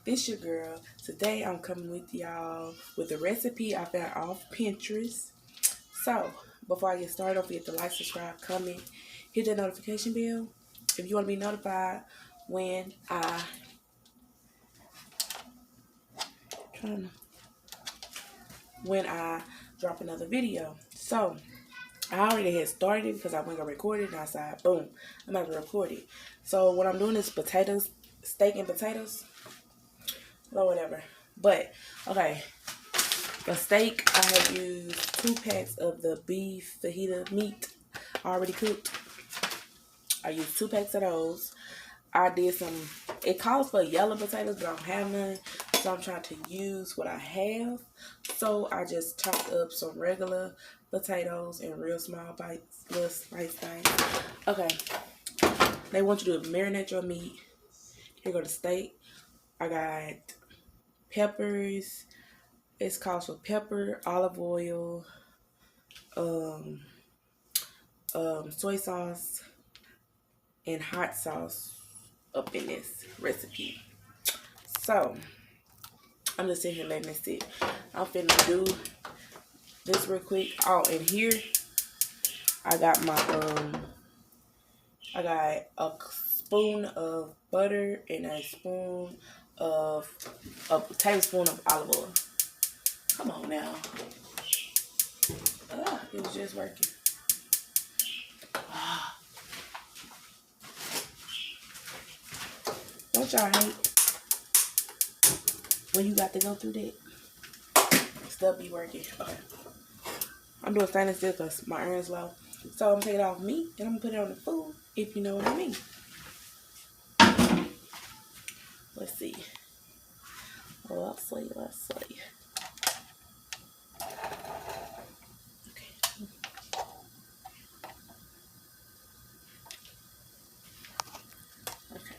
This your girl. Today I'm coming with y'all with a recipe I found off Pinterest. So, before I get started, don't forget to like, subscribe, comment, hit that notification bell if you want to be notified when I drop another video. So, I already had started because I went to record it and I said, boom, I'm about to record it. So, what I'm doing is potatoes, steak and potatoes, or whatever. But, okay, the steak, I have used 2 packs of the beef fajita meat already cooked. I used 2 packs of those. I did some, it calls for yellow potatoes, but I don't have none. So I'm trying to use what I have. So I just chopped up some regular potatoes in real small bites, little slice things. Okay. They want you to marinate your meat. Here go the steak. I got peppers. It's calls for pepper, olive oil, soy sauce, and hot sauce up in this recipe. So I'm just sitting here letting it sit. I'm finna do this real quick. Oh, and here I got my I got a spoon of butter and a tablespoon of olive oil. Come on now. It was just working. Don't y'all hate when you got to go through that? Stuff be working. Okay. I'm doing stainless steel because my iron's low. So I'm gonna take it off meat and I'm gonna put it on the food, if you know what I mean. Let's see. Let's see. Okay. Okay.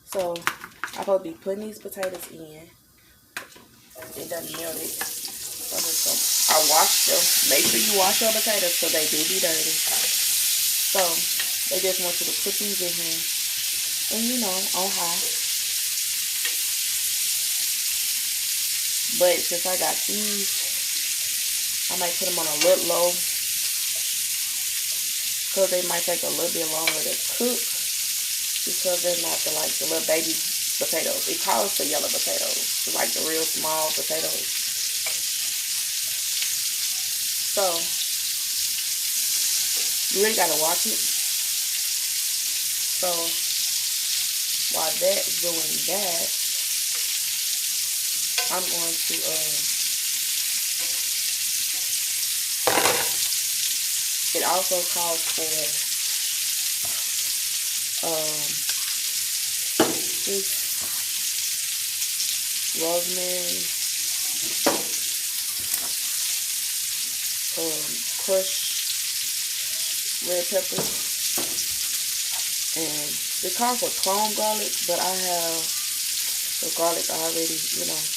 So I'm supposed to be putting these potatoes in. It doesn't melt it. So I wash them. Make sure you wash your potatoes because they do be dirty. So they just want you to put these in here. And on high. But since I got these, I might put them on a little low. Because they might take a little bit longer to cook. Because they're not the little baby potatoes. It calls for yellow potatoes. Like the real small potatoes. So, you really gotta watch it. So, while that's doing that, I'm going to, it also calls for, rosemary, crushed red pepper, and it calls for clone garlic, but I have the garlic already,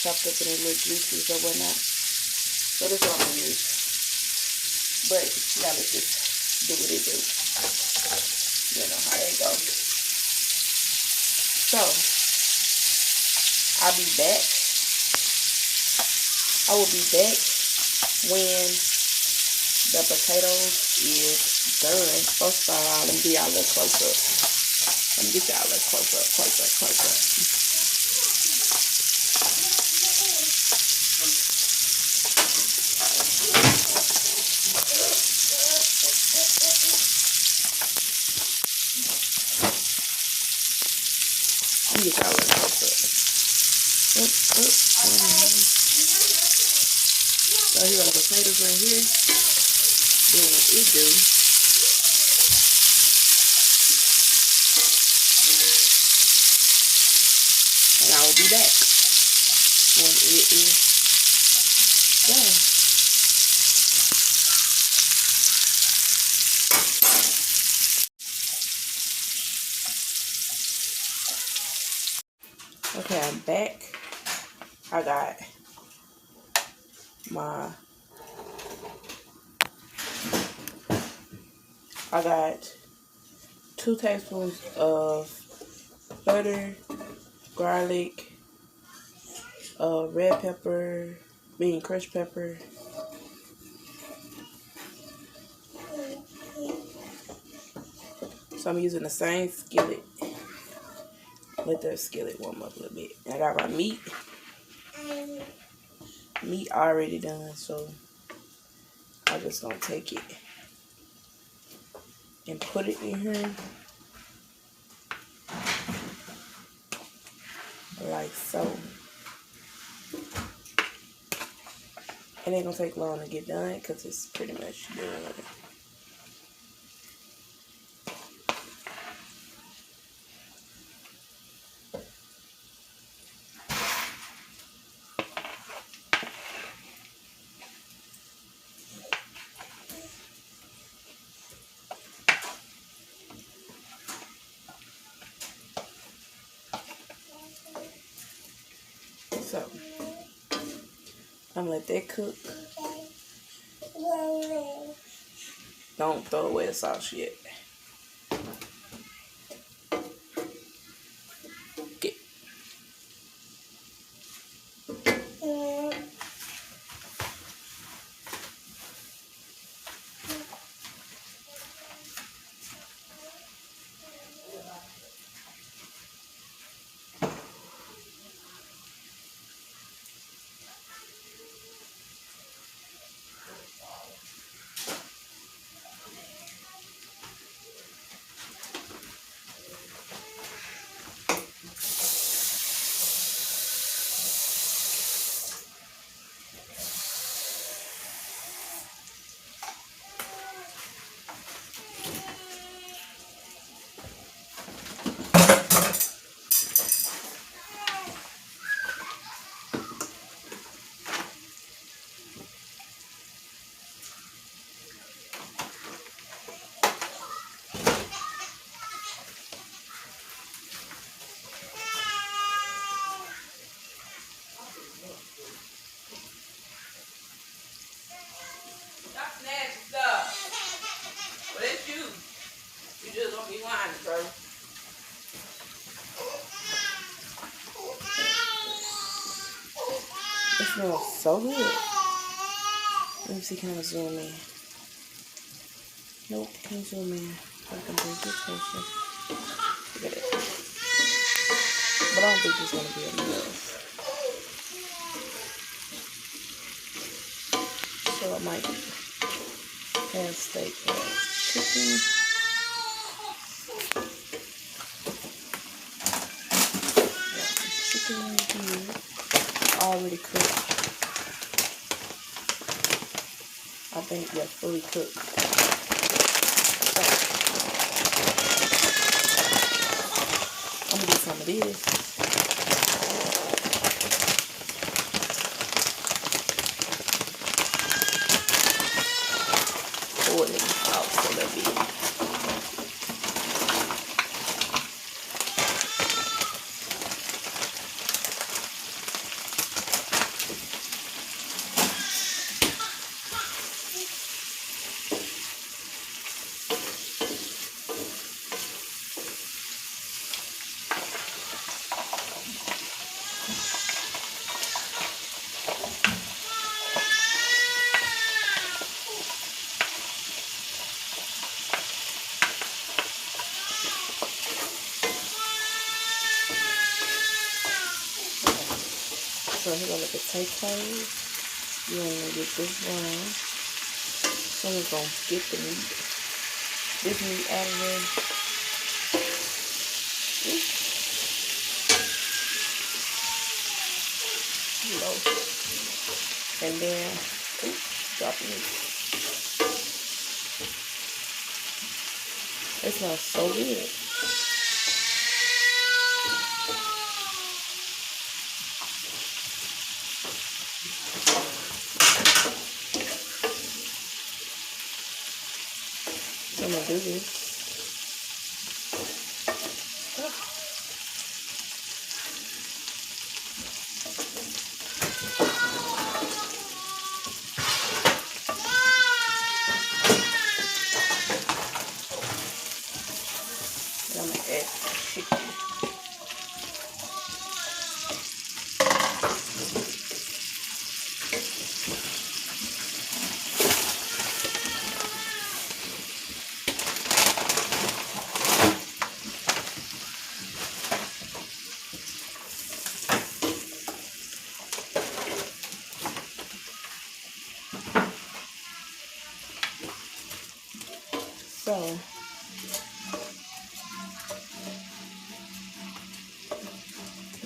chopped up and a little juicy or whatnot. So this is what I'm gonna use. But you gotta just do what it do. You know how it goes. So I'll be back. I will be back when the potatoes is done. First of all, let me get y'all a little close up. Let me get y'all a little close up. Let me get y'all a little close up. So here are the potatoes right here. Then what it do, and I will be back when it is done. Okay, I'm back. I got 2 tablespoons of butter, garlic, red pepper, crushed pepper. So I'm using the same skillet. Let the skillet warm up a little bit. And I got my meat. Meat already done, so I'm just gonna take it and put it in here. Like so. It ain't gonna take long to get done because it's pretty much done. So, I'm gonna let that cook. Don't throw away the sauce yet. Okay. Stop snatching stuff. Well, it's you. You just gonna be whining, bro. It smells so good. Let me see, can I zoom in? Nope, can't zoom in. I can bring it closer. Look at it. But I don't think it's gonna be enough. So I might have steak and chicken. Chicken here, already cooked. I think they're fully cooked. I'm gonna get some of this. Pour it out so that'll be. So here go the potatoes. You want to get this one. So we're going to get the meat. This meat out of there. Low. And then, drop it. It smells so good. So I'm going to do this. And I'm going to add chicken. So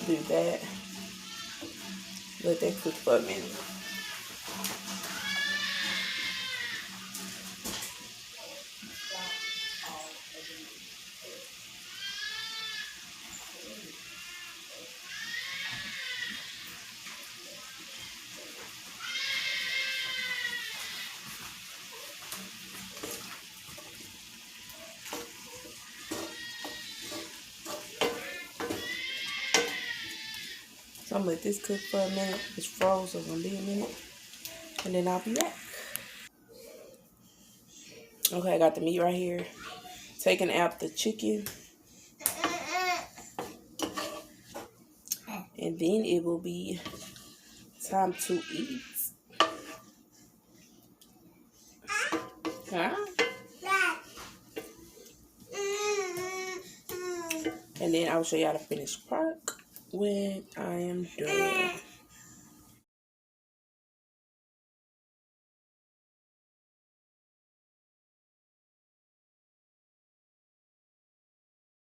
do that. Let that cook for a minute. So I'm gonna let this cook for a minute. It's frozen, so it's gonna be a minute. And then I'll be back. Okay, I got the meat right here. Taking out the chicken. And then it will be time to eat. Huh? And then I'll show y'all the finished product when I am done.